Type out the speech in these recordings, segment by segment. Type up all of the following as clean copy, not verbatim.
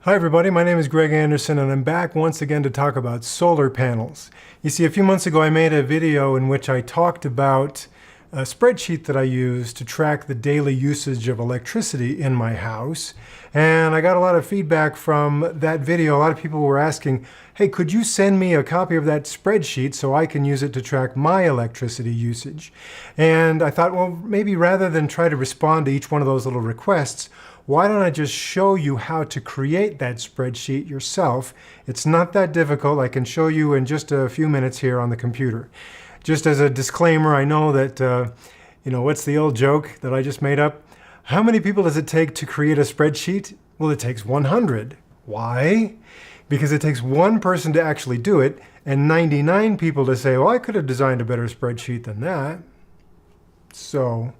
Hi everybody, my name is Greg Anderson and I'm back once again to talk about solar panels. You see, a few months ago I made a video in which I talked about a spreadsheet that I use to track the daily usage of electricity in my house. And I got a lot of feedback from that video. A lot of people were asking, hey, could you send me a copy of that spreadsheet so I can use it to track my electricity usage? And I thought, well, maybe rather than try to respond to each one of those little requests, why don't I just show you how to create that spreadsheet yourself? It's not that difficult. I can show you in just a few minutes here on the computer. Just as a disclaimer, I know that, what's the old joke that I just made up? How many people does it take to create a spreadsheet? Well, it takes 100. Why? Because it takes one person to actually do it and 99 people to say, well, I could have designed a better spreadsheet than that. So,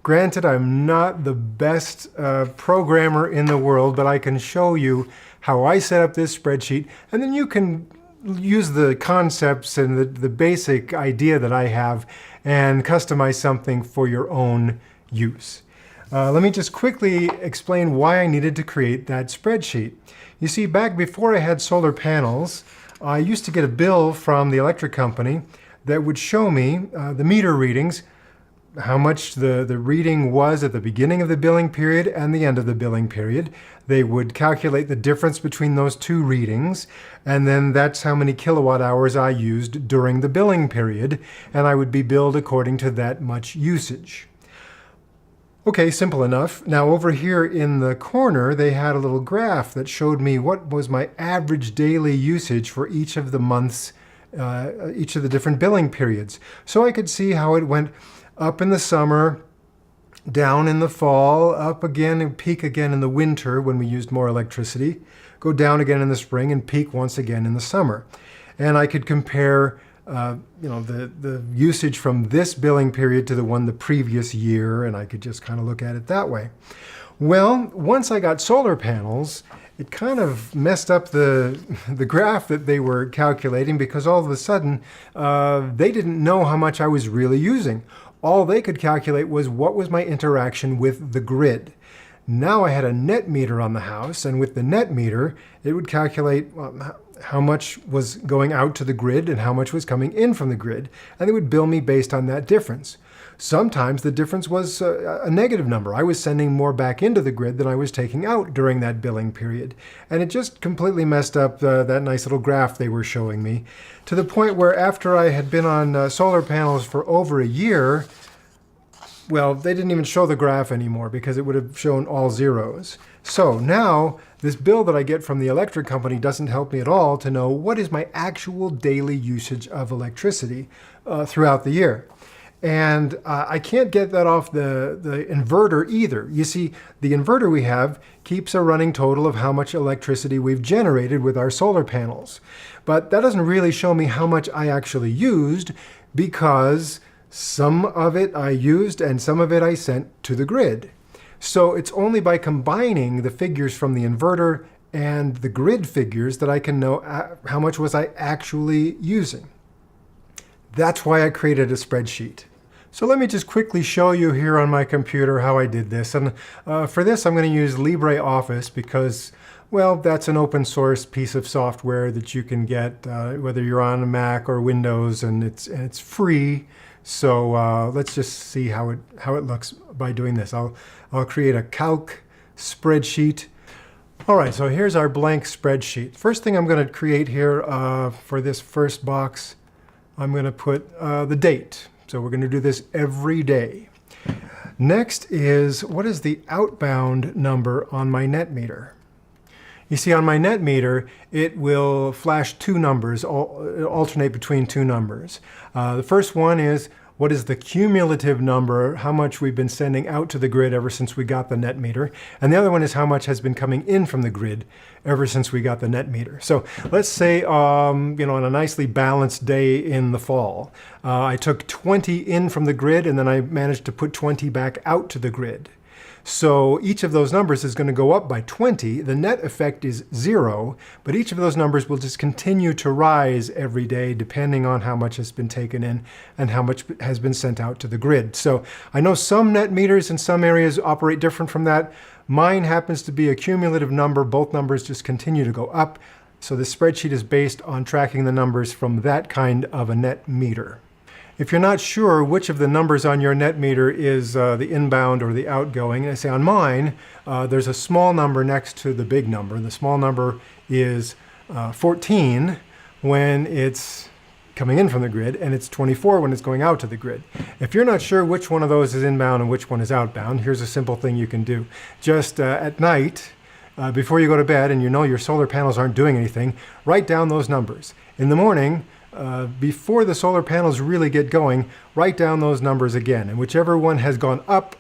granted, I'm not the best programmer in the world, but I can show you how I set up this spreadsheet, and then you can use the concepts and the basic idea that I have and customize something for your own use. Let me just quickly explain why I needed to create that spreadsheet. You see, back before I had solar panels, I used to get a bill from the electric company that would show me the meter readings, how much the reading was at the beginning of the billing period and the end of the billing period. They would calculate the difference between those two readings, and then that's how many kilowatt hours I used during the billing period, and I would be billed according to that much usage. Okay, simple enough. Now over here in the corner, they had a little graph that showed me what was my average daily usage for each of the months, each of the different billing periods. So I could see how it went up in the summer, down in the fall, up again and peak again in the winter when we used more electricity, go down again in the spring and peak once again in the summer. And I could compare the usage from this billing period to the one the previous year, and I could just kind of look at it that way. Well, once I got solar panels, it kind of messed up the graph that they were calculating, because all of a sudden they didn't know how much I was really using. All they could calculate was what was my interaction with the grid. Now I had a net meter on the house, and with the net meter, it would calculate how much was going out to the grid and how much was coming in from the grid, and they would bill me based on that difference. Sometimes the difference was a negative number. I was sending more back into the grid than I was taking out during that billing period. And it just completely messed up that nice little graph they were showing me, to the point where after I had been on solar panels for over a year, well, they didn't even show the graph anymore because it would have shown all zeros. So now this bill that I get from the electric company doesn't help me at all to know what is my actual daily usage of electricity throughout the year. And I can't get that off the inverter either. You see, the inverter we have keeps a running total of how much electricity we've generated with our solar panels. But that doesn't really show me how much I actually used, because some of it I used and some of it I sent to the grid. So it's only by combining the figures from the inverter and the grid figures that I can know how much was I actually using. That's why I created a spreadsheet. So let me just quickly show you here on my computer how I did this. And for this, I'm going to use LibreOffice because, well, that's an open source piece of software that you can get whether you're on a Mac or Windows, and it's free. So let's just see how it looks by doing this. I'll create a calc spreadsheet. All right, so here's our blank spreadsheet. First thing I'm going to create here for this first box, I'm going to put the date. So we're going to do this every day. Next is, what is the outbound number on my net meter? You see, on my net meter, it will flash two numbers, alternate between two numbers. The first one is, what is the cumulative number, how much we've been sending out to the grid ever since we got the net meter. And the other one is how much has been coming in from the grid ever since we got the net meter. So let's say, on a nicely balanced day in the fall, I took 20 in from the grid, and then I managed to put 20 back out to the grid. So each of those numbers is going to go up by 20. The net effect is 0, but each of those numbers will just continue to rise every day depending on how much has been taken in and how much has been sent out to the grid. So I know some net meters in some areas operate different from that. Mine happens to be a cumulative number. Both numbers just continue to go up. So the spreadsheet is based on tracking the numbers from that kind of a net meter. If you're not sure which of the numbers on your net meter is the inbound or the outgoing, I say on mine, there's a small number next to the big number. The small number is 14 when it's coming in from the grid, and it's 24 when it's going out to the grid. If you're not sure which one of those is inbound and which one is outbound, here's a simple thing you can do. Just at night, before you go to bed and you know your solar panels aren't doing anything, write down those numbers. In the morning, before the solar panels really get going, write down those numbers again. And whichever one has gone up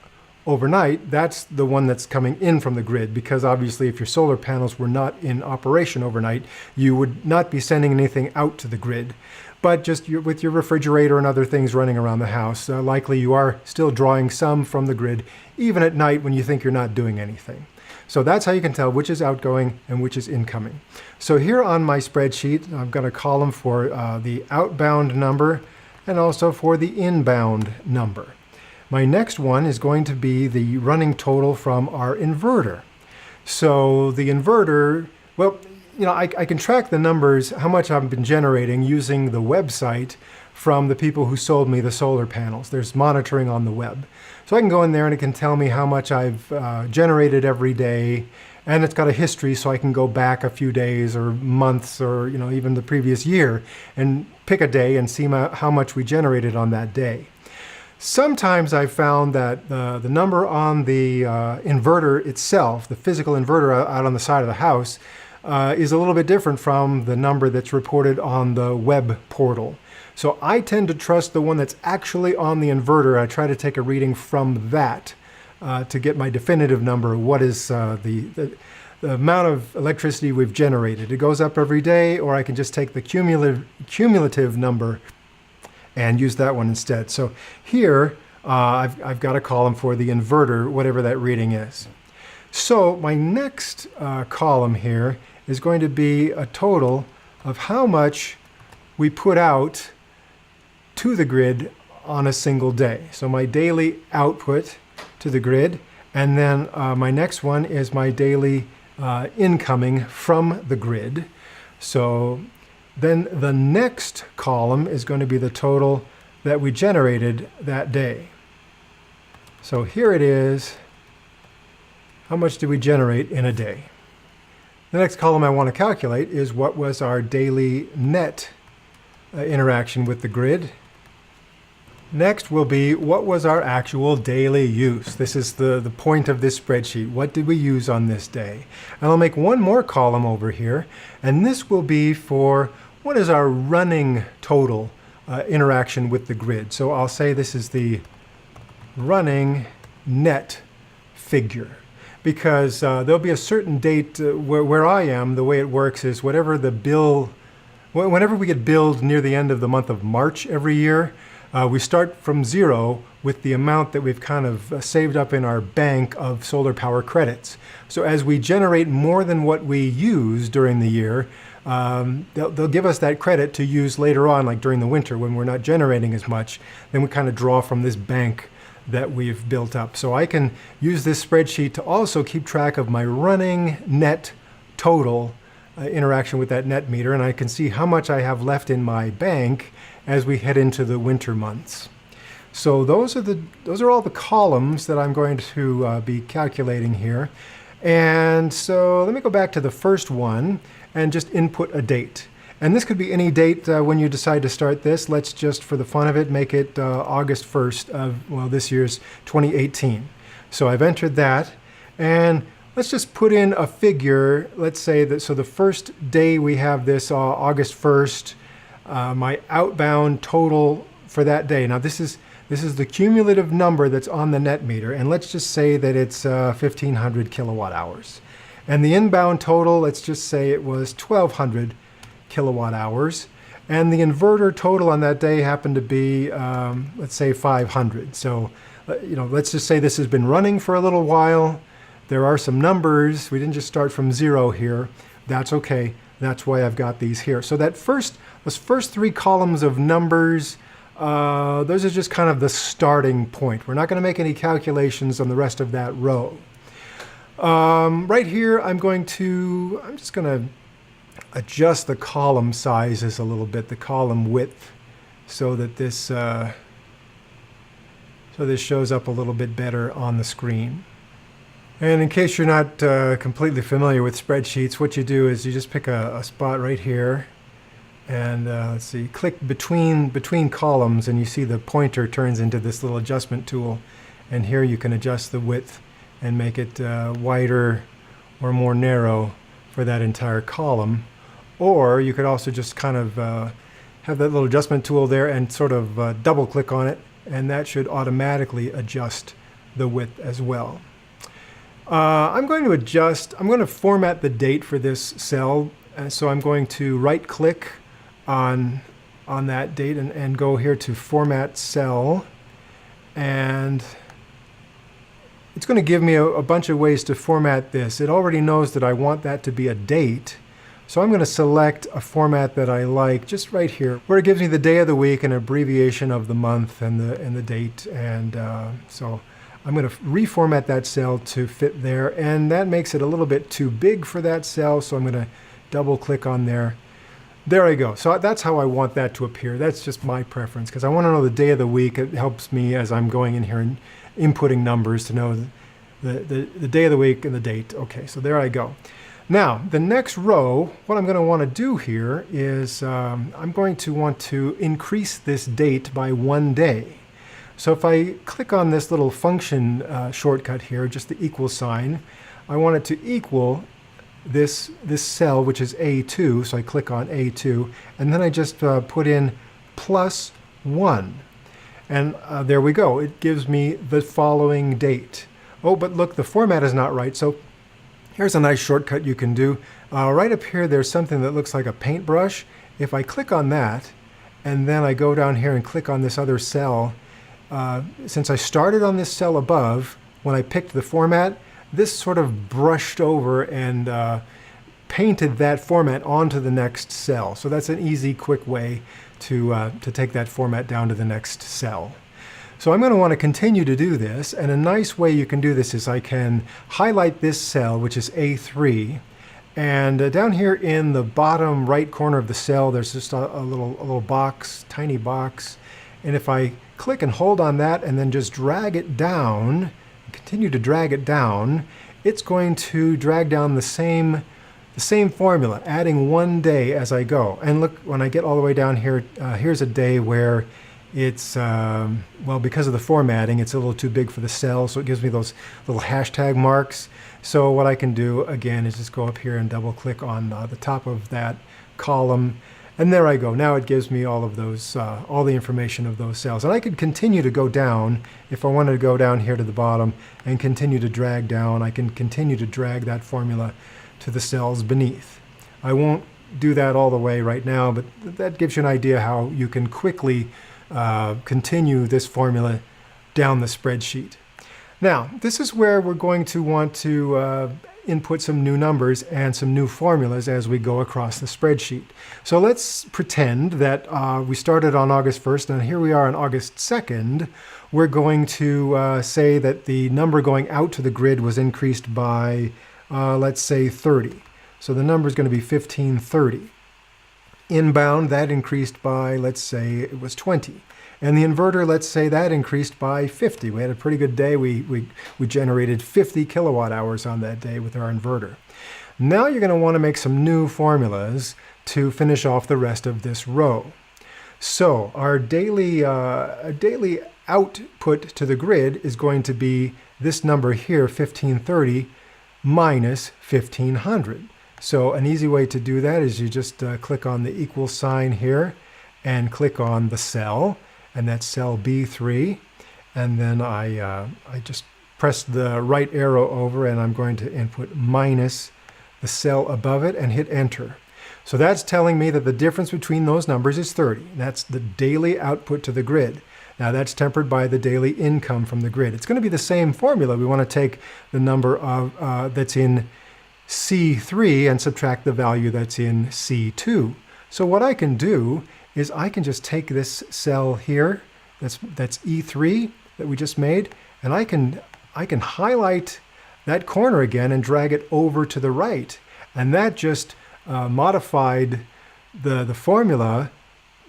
overnight, that's the one that's coming in from the grid, because obviously if your solar panels were not in operation overnight, you would not be sending anything out to the grid. But just with your refrigerator and other things running around the house, likely you are still drawing some from the grid, even at night when you think you're not doing anything. So that's how you can tell which is outgoing and which is incoming. So here on my spreadsheet, I've got a column for the outbound number and also for the inbound number. My next one is going to be the running total from our inverter. So the inverter, well, you know, I can track the numbers, how much I've been generating using the website from the people who sold me the solar panels. There's monitoring on the web. So I can go in there and it can tell me how much I've generated every day, and it's got a history so I can go back a few days or months or even the previous year and pick a day and see how much we generated on that day. Sometimes I've found that the number on the inverter itself, the physical inverter out on the side of the house, is a little bit different from the number that's reported on the web portal. So I tend to trust the one that's actually on the inverter. I try to take a reading from that to get my definitive number. What is the amount of electricity we've generated? It goes up every day, or I can just take the cumulative number and use that one instead. So here I've got a column for the inverter, whatever that reading is. So my next column here is going to be a total of how much we put out to the grid on a single day. So my daily output to the grid, and then my next one is my daily incoming from the grid. So then the next column is going to be the total that we generated that day. So here it is. How much did we generate in a day? The next column I want to calculate is what was our daily net interaction with the grid. Next will be what was our actual daily use. This is the point of this spreadsheet. What did we use on this day? And I'll make one more column over here, and this will be for what is our running total interaction with the grid. So I'll say this is the running net figure, because there'll be a certain date where I am. The way it works is whatever the bill, whenever we get billed near the end of the month of March every year, we start from zero with the amount that we've kind of saved up in our bank of solar power credits. So as we generate more than what we use during the year, they'll give us that credit to use later on, like during the winter when we're not generating as much. Then we kind of draw from this bank that we've built up. So I can use this spreadsheet to also keep track of my running net total interaction with that net meter, and I can see how much I have left in my bank as we head into the winter months. So those are all the columns that I'm going to be calculating here. And so let me go back to the first one and just input a date. And this could be any date when you decide to start this. Let's just, for the fun of it, make it August 1st of, well, this year's 2018. So I've entered that, and let's just put in a figure. Let's say that, so the first day we have this August 1st, my outbound total for that day. Now this is the cumulative number that's on the net meter, and let's just say that it's 1,500 kilowatt hours. And the inbound total, let's just say it was 1,200 kilowatt hours, and the inverter total on that day happened to be let's say 500. So let's just say this has been running for a little while. There are some numbers. We didn't just start from zero here. That's okay. That's why I've got these here. So those first three columns of numbers, those are just kind of the starting point. We're not going to make any calculations on the rest of that row. Right here, I'm just going to adjust the column sizes a little bit, the column width, so that this shows up a little bit better on the screen. And in case you're not completely familiar with spreadsheets, what you do is you just pick a spot right here, and let's see, click between columns, and you see the pointer turns into this little adjustment tool. And here you can adjust the width and make it wider or more narrow for that entire column. Or you could also just kind of have that little adjustment tool there and sort of double click on it, and that should automatically adjust the width as well. I'm going to format the date for this cell, so I'm going to right click on that date and go here to Format Cell, and it's going to give me a bunch of ways to format this. It already knows that I want that to be a date, so I'm going to select a format that I like just right here, where it gives me the day of the week, an abbreviation of the month and the date, and so I'm going to reformat that cell to fit there, and that makes it a little bit too big for that cell, so I'm going to double click on there. There I go. So that's how I want that to appear. That's just my preference, because I want to know the day of the week. It helps me as I'm going in here and inputting numbers to know the day of the week and the date. Okay, so there I go. Now, the next row, what I'm going to want to do here is I'm going to want to increase this date by 1 day. So if I click on this little function shortcut here, just the equal sign, I want it to equal this cell, which is A2, so I click on A2, and then I just put in +1. And there we go. It gives me the following date. Oh, but look, the format is not right, so here's a nice shortcut you can do. Right up here, there's something that looks like a paintbrush. If I click on that, and then I go down here and click on this other cell, since I started on this cell above, when I picked the format, this sort of brushed over and painted that format onto the next cell. So that's an easy, quick way to take that format down to the next cell. So I'm going to want to continue to do this, and a nice way you can do this is I can highlight this cell, which is A3, and down here in the bottom right corner of the cell, there's just a little box, tiny box, and if I click and hold on that and then just drag it down, continue to drag it down, it's going to drag down the same formula, adding 1 day as I go. And look, when I get all the way down here, here's a day where it's, well, because of the formatting, it's a little too big for the cell, so it gives me those little hashtag marks. So what I can do, again, is just go up here and double click on the top of that column. And there I go. Now it gives me all of those, all the information of those cells. And I could continue to go down if I wanted to go down here to the bottom and continue to drag down. I can continue to drag that formula to the cells beneath. I won't do that all the way right now, but that gives you an idea how you can quickly continue this formula down the spreadsheet. Now, this is where we're going to want to input some new numbers and some new formulas as we go across the spreadsheet. So let's pretend that we started on August 1st, and here we are on August 2nd. We're going to say that the number going out to the grid was increased by, let's say, 30. So the number is going to be 1530. Inbound, that increased by, let's say, it was 20. And the inverter, let's say that increased by 50. We had a pretty good day. We generated 50 kilowatt hours on that day with our inverter. Now you're going to want to make some new formulas to finish off the rest of this row. So our daily output to the grid is going to be this number here, 1530, minus 1500. So an easy way to do that is you just click on the equal sign here and click on the cell, and that's cell B3, and then I just press the right arrow over, and I'm going to input minus the cell above it and hit enter. So that's telling me that the difference between those numbers is 30. That's the daily output to the grid. Now that's tempered by the daily income from the grid. It's going to be the same formula. We want to take the number of that's in C3 and subtract the value that's in C2. So what I can do is I can just take this cell here, that's E3 that we just made, and I can highlight that corner again and drag it over to the right. And that just modified the formula.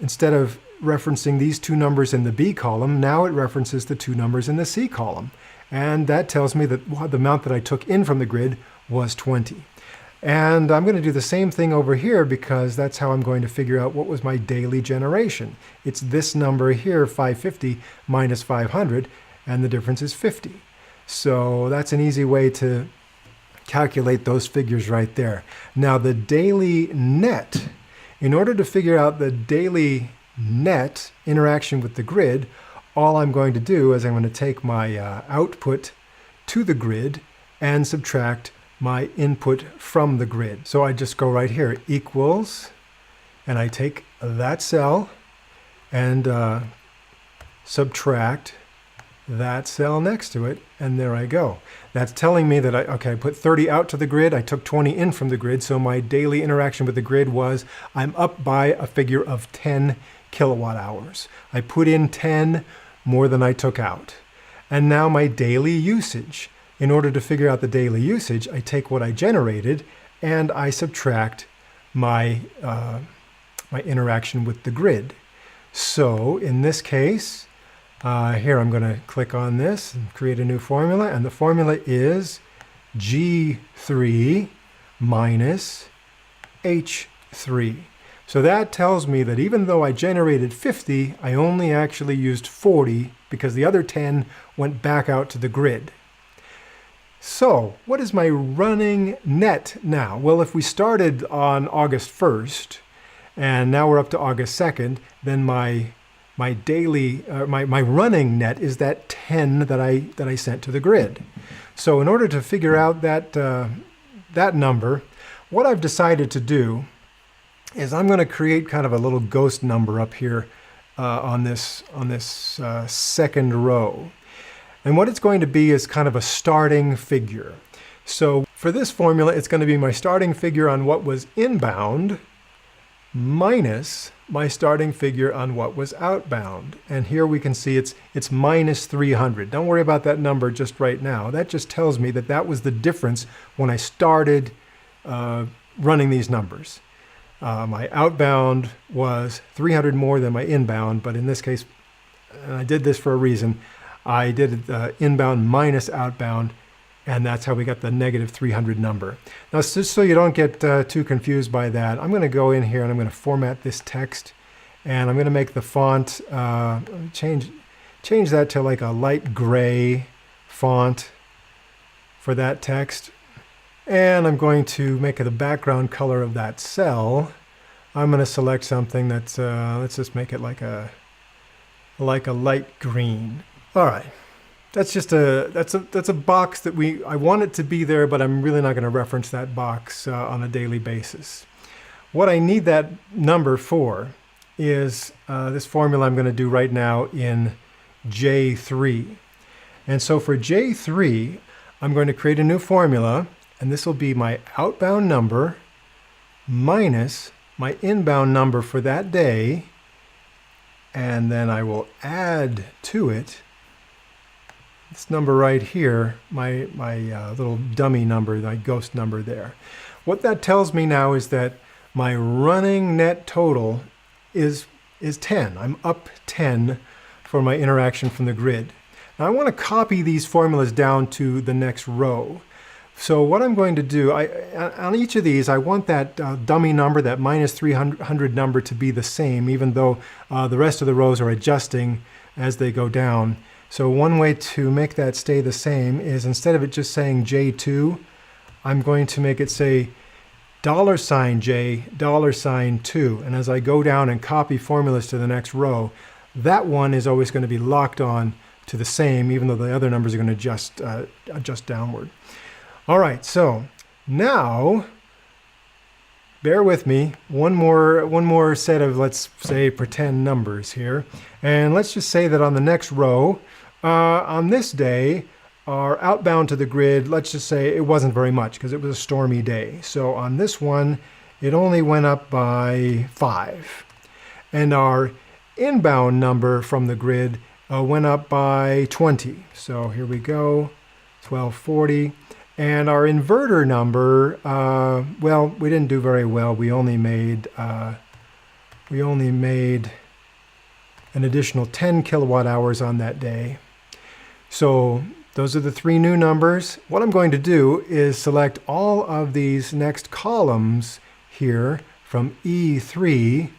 Instead of referencing these two numbers in the B column, now it references the two numbers in the C column. And that tells me that the amount that I took in from the grid was 20. And I'm going to do the same thing over here because that's how I'm going to figure out what was my daily generation. It's this number here, 550 minus 500, and the difference is 50. So that's an easy way to calculate those figures right there. Now the daily net, in order to figure out the daily net interaction with the grid, all I'm going to do is I'm going to take my output to the grid and subtract my input from the grid. So I just go right here, equals, and I take that cell and subtract that cell next to it, and there I go. That's telling me that I put 30 out to the grid, I took 20 in from the grid, so my daily interaction with the grid was I'm up by a figure of 10 kilowatt hours. I put in 10 more than I took out. And now my daily usage. In order to figure out the daily usage, I take what I generated and I subtract my, my interaction with the grid. So in this case, here I'm going to click on this and create a new formula, and the formula is G3 minus H3. So that tells me that even though I generated 50, I only actually used 40 because the other 10 went back out to the grid. So what is my running net now? Well, if we started on August 1st and now we're up to August 2nd, then my daily, my running net is that 10 that I sent to the grid. So in order to figure out that number, what I've decided to do is I'm going to create kind of a little ghost number up here on this second row. And what it's going to be is kind of a starting figure. So for this formula, it's going to be my starting figure on what was inbound minus my starting figure on what was outbound. And here we can see it's minus 300. Don't worry about that number just right now. That just tells me that that was the difference when I started running these numbers. My outbound was 300 more than my inbound, but in this case, and I did this for a reason, I did inbound minus outbound, and that's how we got the negative 300 number. Now, just so you don't get too confused by that, I'm going to go in here and I'm going to format this text, and I'm going to make the font, change that to like a light gray font for that text. And I'm going to make the background color of that cell. I'm going to select something that's, let's just make it like a light green. All right, that's a box that I want it to be there, but I'm really not going to reference that box on a daily basis. What I need that number for is this formula I'm going to do right now in J3. And so for J3, I'm going to create a new formula, and this will be my outbound number minus my inbound number for that day, and then I will add to it this number right here, my little dummy number, my ghost number there. What that tells me now is that my running net total is 10. I'm up 10 for my interaction from the grid. Now I want to copy these formulas down to the next row. So what I'm going to do, on each of these, I want that dummy number, that minus 300 number, to be the same, even though the rest of the rows are adjusting as they go down. So one way to make that stay the same is, instead of it just saying J2, I'm going to make it say $J, $2. And as I go down and copy formulas to the next row, that one is always going to be locked on to the same, even though the other numbers are going to adjust downward. All right, so now, bear with me, one more set of, let's say, pretend numbers here. And let's just say that on the next row, on this day, our outbound to the grid, let's just say it wasn't very much because it was a stormy day. So on this one, it only went up by 5. And our inbound number from the grid went up by 20. So here we go, 1240. And our inverter number, well, we didn't do very well. We only made an additional 10 kilowatt hours on that day. So those are the three new numbers. What I'm going to do is select all of these next columns here from E3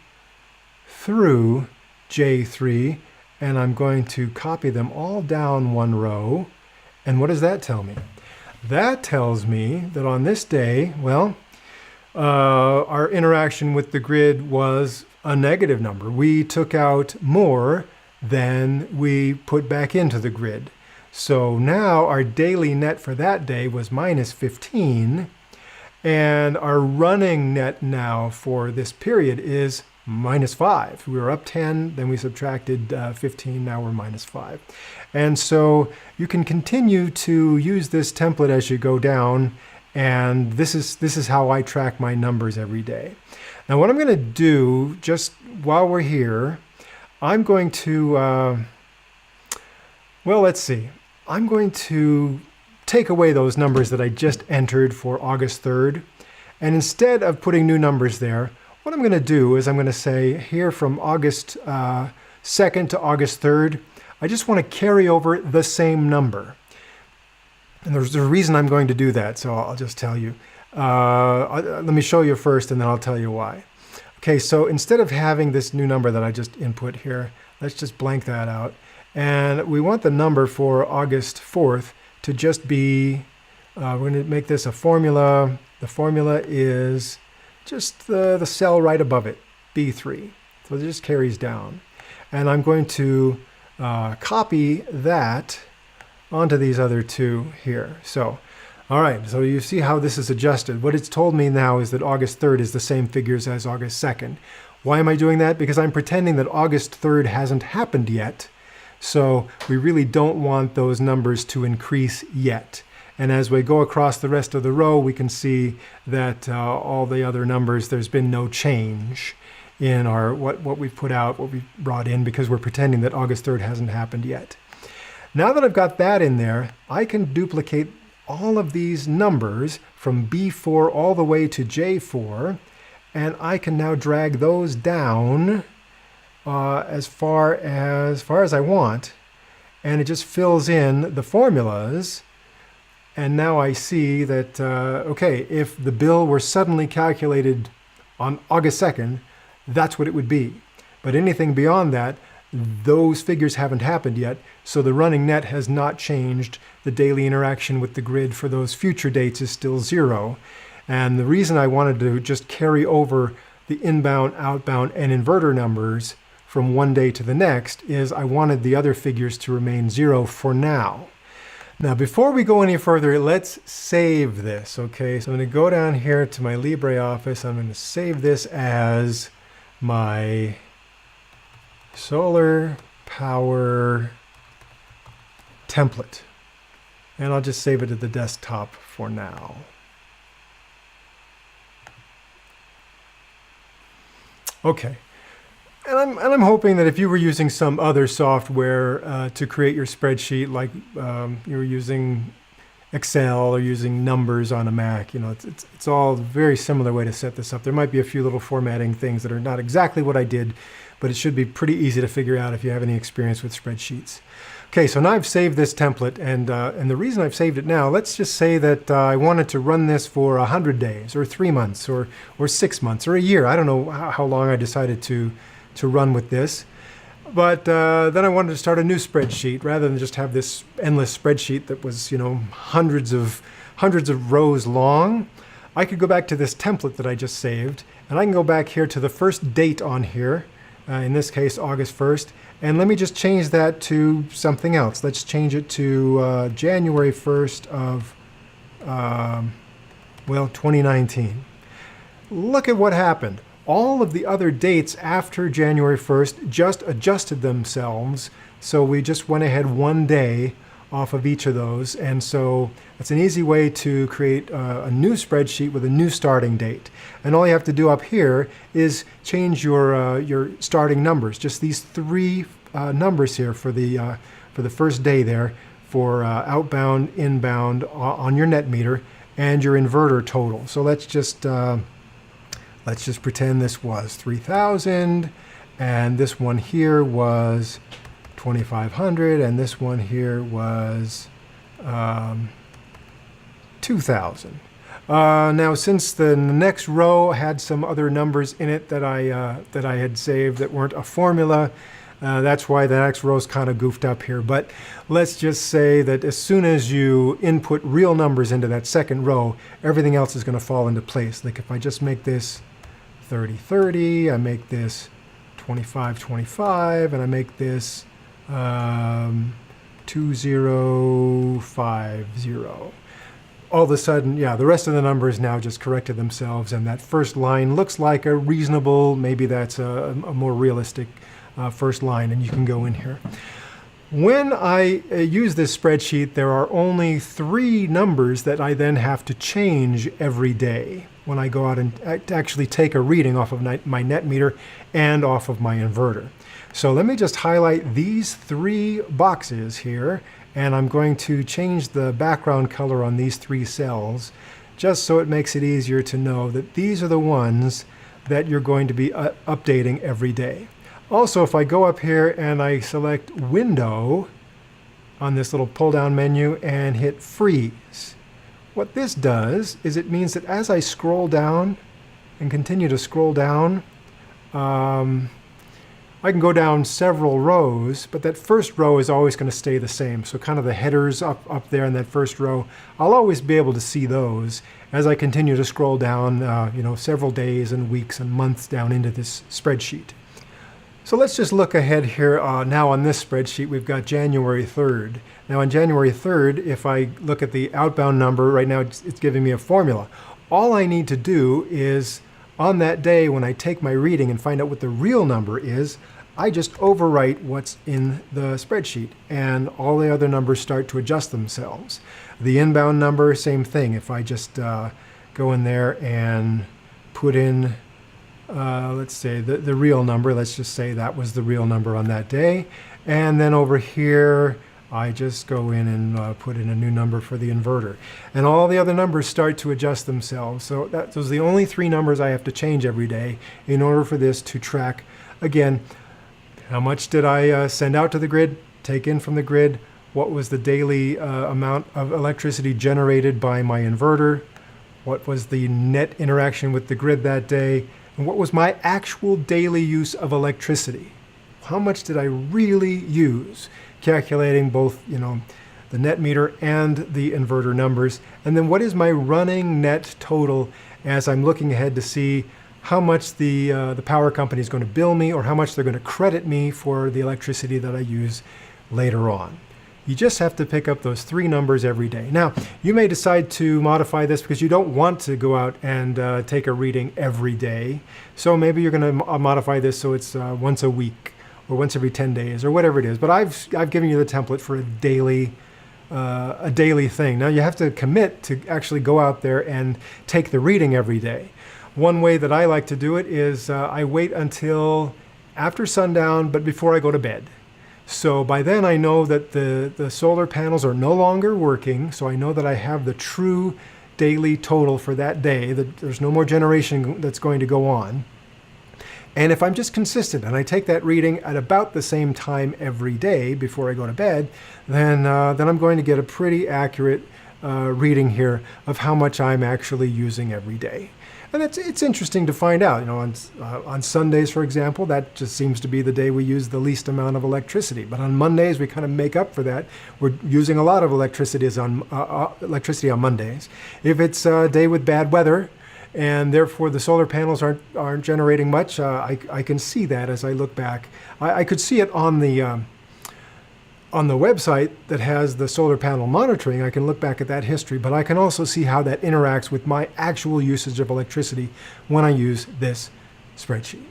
through J3, and I'm going to copy them all down one row. And what does that tell me? That tells me that on this day, well, our interaction with the grid was a negative number. We took out more than we put back into the grid. So now our daily net for that day was minus 15, and our running net now for this period is minus 5. We were up 10, then we subtracted 15, now we're minus 5. And so you can continue to use this template as you go down, and this is how I track my numbers every day. Now what I'm going to do, just while we're here, I'm going to, well, let's see. I'm going to take away those numbers that I just entered for August 3rd, and instead of putting new numbers there, what I'm going to do is I'm going to say here from August 2nd to August 3rd, I just want to carry over the same number. And there's a reason I'm going to do that, so I'll just tell you. Let me show you first, and then I'll tell you why. Okay, so instead of having this new number that I just input here, let's just blank that out. And we want the number for August 4th to just be, we're going to make this a formula. The formula is just the cell right above it, B3. So it just carries down. And I'm going to copy that onto these other two here. So, all right, so you see how this is adjusted. What it's told me now is that August 3rd is the same figures as August 2nd. Why am I doing that? Because I'm pretending that August 3rd hasn't happened yet. So we really don't want those numbers to increase yet. And as we go across the rest of the row, we can see that all the other numbers, there's been no change in our what we've put out, what we've brought in, because we're pretending that August 3rd hasn't happened yet. Now that I've got that in there, I can duplicate all of these numbers from B4 all the way to J4, and I can now drag those down as far as I want, and it just fills in the formulas. And now I see that, okay, if the bill were suddenly calculated on August 2nd, that's what it would be. But anything beyond that, those figures haven't happened yet, so the running net has not changed. The daily interaction with the grid for those future dates is still 0. And the reason I wanted to just carry over the inbound, outbound, and inverter numbers from one day to the next is I wanted the other figures to remain 0 for now. Now, before we go any further, let's save this, okay? So I'm going to go down here to my LibreOffice. I'm going to save this as my solar power template. And I'll just save it to the desktop for now. Okay. And I'm hoping that if you were using some other software to create your spreadsheet, like you were using Excel or using Numbers on a Mac, you know, it's all a very similar way to set this up. There might be a few little formatting things that are not exactly what I did, but it should be pretty easy to figure out if you have any experience with spreadsheets. Okay, so now I've saved this template, and the reason I've saved it now, let's just say that I wanted to run this for 100 days, or 3 months, or 6 months, or a year. I don't know how long I decided to run with this. But then I wanted to start a new spreadsheet rather than just have this endless spreadsheet that was, you know, hundreds of rows long. I could go back to this template that I just saved, and I can go back here to the first date on here, in this case August 1st, and let me just change that to something else. Let's change it to January 1st of, well, 2019. Look at what happened. All of the other dates after January 1st just adjusted themselves, so we just went ahead one day off of each of those, and so it's an easy way to create a new spreadsheet with a new starting date. And all you have to do up here is change your starting numbers, just these 3 numbers here for the first day there, for outbound, inbound on your net meter and your inverter total. So let's just pretend this was 3,000, and this one here was 2,500, and this one here was 2,000. Now, since the next row had some other numbers in it that I had saved that weren't a formula, that's why the next row's kind of goofed up here. But let's just say that as soon as you input real numbers into that second row, everything else is going to fall into place. Like if I just make this 30-30, I make this 25-25, and I make this 2050. All of a sudden, yeah, the rest of the numbers now just corrected themselves, and that first line looks like a reasonable, maybe that's a more realistic first line, and you can go in here. When I use this spreadsheet, there are only 3 numbers that I then have to change every day when I go out and actually take a reading off of my net meter and off of my inverter. So let me just highlight these 3 boxes here, and I'm going to change the background color on these 3 cells just so it makes it easier to know that these are the ones that you're going to be updating every day. Also, if I go up here and I select Window on this little pull-down menu and hit Freeze, what this does is it means that as I scroll down and continue to scroll down, I can go down several rows, but that first row is always going to stay the same. So kind of the headers up there in that first row, I'll always be able to see those as I continue to scroll down, several days and weeks and months down into this spreadsheet. So let's just look ahead here. Now on this spreadsheet, we've got January 3rd. Now on January 3rd, if I look at the outbound number, right now it's giving me a formula. All I need to do is, on that day when I take my reading and find out what the real number is, I just overwrite what's in the spreadsheet, and all the other numbers start to adjust themselves. The inbound number, same thing. If I just go in there and put in, let's say, the real number, let's just say that was the real number on that day. And then over here, I just go in and put in a new number for the inverter. And all the other numbers start to adjust themselves. So those are the only 3 numbers I have to change every day in order for this to track, again, how much did I send out to the grid, take in from the grid, what was the daily amount of electricity generated by my inverter, what was the net interaction with the grid that day, and what was my actual daily use of electricity. How much did I really use? Calculating both, the net meter and the inverter numbers. And then what is my running net total as I'm looking ahead to see how much the power company is going to bill me or how much they're going to credit me for the electricity that I use later on. You just have to pick up those 3 numbers every day. Now, you may decide to modify this because you don't want to go out and take a reading every day. So maybe you're going to modify this so it's once a week or once every 10 days or whatever it is. But I've given you the template for a daily thing. Now you have to commit to actually go out there and take the reading every day. One way that I like to do it is I wait until after sundown, but before I go to bed. So by then I know that the solar panels are no longer working, so I know that I have the true daily total for that day, that there's no more generation that's going to go on. And if I'm just consistent and I take that reading at about the same time every day before I go to bed, then I'm going to get a pretty accurate reading here of how much I'm actually using every day. And it's interesting to find out. On Sundays, for example, that just seems to be the day we use the least amount of electricity. But on Mondays, we kind of make up for that. We're using a lot of electricity on Mondays. If it's a day with bad weather, and therefore the solar panels aren't generating much, I can see that as I look back. I could see it on the website that has the solar panel monitoring. I can look back at that history, but I can also see how that interacts with my actual usage of electricity when I use this spreadsheet.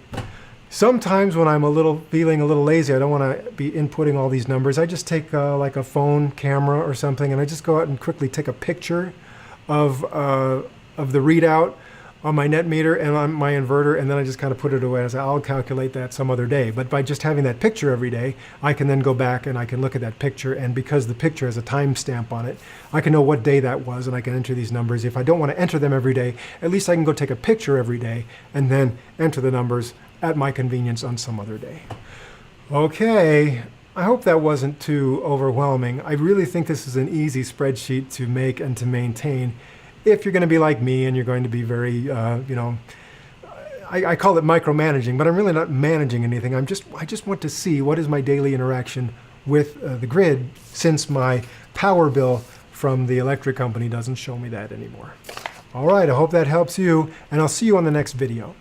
Sometimes when I'm feeling a little lazy, I don't want to be inputting all these numbers. I just take like a phone camera or something, and I just go out and quickly take a picture of the readout on my net meter and on my inverter, and then I just kind of put it away and say, I'll calculate that some other day. But by just having that picture every day, I can then go back and I can look at that picture, and because the picture has a timestamp on it, I can know what day that was, and I can enter these numbers. If I don't want to enter them every day, at least I can go take a picture every day and then enter the numbers at my convenience on some other day. Okay, I hope that wasn't too overwhelming. I really think this is an easy spreadsheet to make and to maintain if you're going to be like me and you're going to be very, I call it micromanaging, but I'm really not managing anything. I just want to see what is my daily interaction with the grid, since my power bill from the electric company doesn't show me that anymore. All right, I hope that helps you, and I'll see you on the next video.